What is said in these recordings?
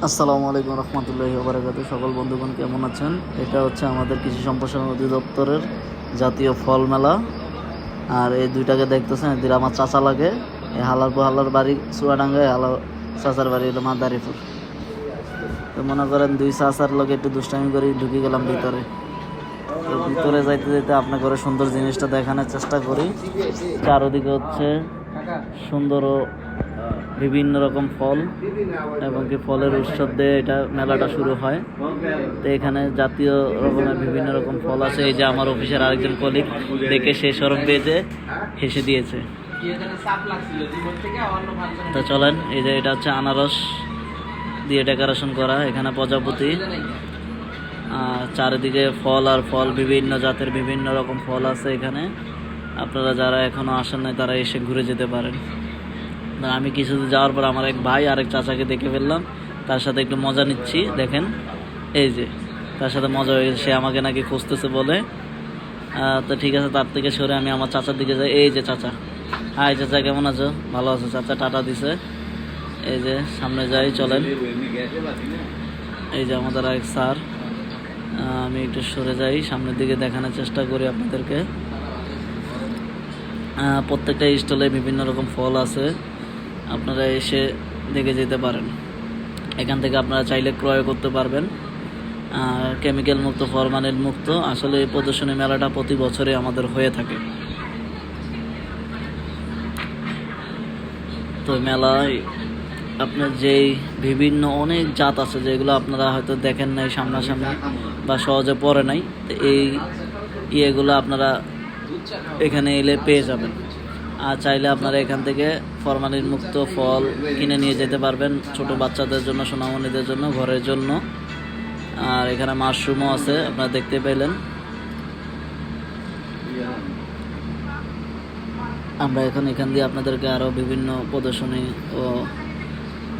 আসসালামু আলাইকুম রহমতুল্লাহি ওয়া বারাকাতুহু। সকল বন্ধুগণ কেমন আছেন? এটা হচ্ছে আমাদের কৃষি সম্প্রসারণ অধিদপ্তরের জাতীয় ফল মেলা। আর এই দুইটাকে দেখতেছেন, এদের আমার চাচা লাগে। এই হালার বাড়ি চুয়াডাঙ্গায়, হালার চাচার বাড়ি হলো মাদারীপুর। তো মনে করেন দুই চাচার লগে একটু দুষ্টামি করে ঢুকে গেলাম ভিতরে। তো ভিতরে যাইতে যাইতে আপনার ঘরে সুন্দর জিনিসটা দেখানোর চেষ্টা করি। চারদিকে হচ্ছে সুন্দর ও বিভিন্ন রকম ফল এবং কি ফলের উৎসব দিয়ে এটা মেলাটা শুরু হয়। তো এখানে জাতীয় রকমের বিভিন্ন রকম ফল আছে। এই যে আমার অফিসের আরেকজন কলিগ দেখে সে সরব পেয়েছে, হেসে দিয়েছে। তো চলেন, এই যে এটা হচ্ছে আনারস দিয়ে ডেকোরেশন করা, এখানে প্রজাপতি, চারিদিকে ফল আর ফল, বিভিন্ন জাতের বিভিন্ন রকম ফল আছে এখানে। আপনারা যারা এখনো আসেন নাই তারা এসে ঘুরে যেতে পারেন। আমি কিছুদিন যাওয়ার পর আমার এক ভাই আরেক চাচাকে দেখে ফেললাম, তার সাথে একটু মজা নিচ্ছি। দেখেন, এই যে তার সাথে মজা হয়ে গেছে, সে আমাকে নাকি খুঁজতেছে বলে। তো ঠিক আছে, তার থেকে সরে আমি আমার চাচার দিকে যাই। এই যে চাচা, হাই চাচা, কেমন আছো? ভালো আছো? চাচা টাটা দিছে। এই যে সামনে যাই, চলেন। এই যে আমাদের আরেক স্যার। আমি একটু সরে যাই, সামনের দিকে দেখানোর চেষ্টা করি আপনাদেরকে। প্রত্যেকটা স্টলে বিভিন্ন রকম ফল আছে, আপনারা এসে দেখে যেতে পারেন। এখান থেকে আপনারা চাইলে ক্রয় করতে পারবেন। কেমিক্যাল মুক্ত, ফরমালিন মুক্ত। আসলে এই প্রদর্শনী মেলাটা প্রতি বছরে আমাদের হয়ে থাকে। তো মেলায় আপনার যেই বিভিন্ন অনেক জাত আছে যেগুলো আপনারা হয়তো দেখেন নাই সামনাসামনি বা সহজে পড়ে নাই, তো এই ইয়েগুলো আপনারা এখানে এলে পেয়ে যাবেন। আর চাইলে আপনারা এখান থেকে ফরমালিন মুক্ত ফল কিনে নিয়ে যেতে পারবেন, ছোট বাচ্চাদের জন্য, সোনামণিদের জন্য, ঘরের জন্য। আর এখানে মাশরুমও আছে, আপনারা দেখতে পেলেন। আমরা এখন এখান দিয়ে আপনাদেরকে আরও বিভিন্ন প্রদর্শনী ও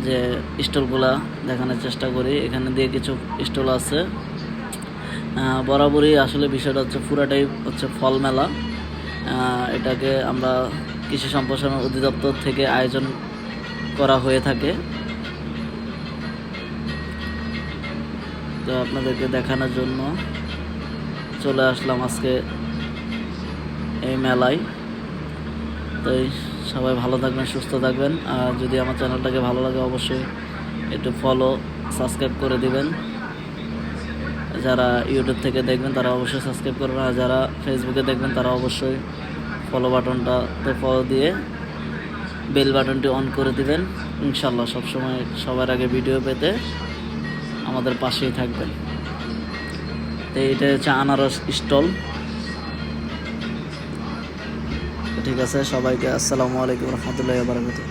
যে স্টলগুলা দেখানোর চেষ্টা করি। এখানে দিয়ে কিছু স্টল আছে। বরাবরই আসলে বিষয়টা হচ্ছে পুরাটাই হচ্ছে ফল মেলা। এটাকে আমরা কৃষি সম্প্রসারণ অধিদপ্তর থেকে আয়োজন করা হয়ে থাকে। তো আপনাদেরকে দেখানোর জন্য চলে আসলাম আজকে এই মেলায়। তো সবাই ভালো থাকবেন, সুস্থ থাকবেন। আর যদি আমার চ্যানেলটাকে ভালো লাগে অবশ্যই একটু ফলো, সাবস্ক্রাইব করে দিবেন। যারা ইউটিউব থেকে দেখবেন তারা অবশ্যই সাবস্ক্রাইব করবেন, আর যারা ফেসবুকে দেখবেন তারা অবশ্যই ফলো বাটনটাতে ফলো দিয়ে বেল বাটনটি অন করে দিবেন। ইনশাল্লাহ সবসময় সবার আগে ভিডিও পেতে আমাদের পাশেই থাকবেন। তো এটা হচ্ছে আনারস স্টল। ঠিক আছে, সবাইকে আসসালামু আলাইকুম রহমতুল্লাহি ওয়া বারাকাতুহু।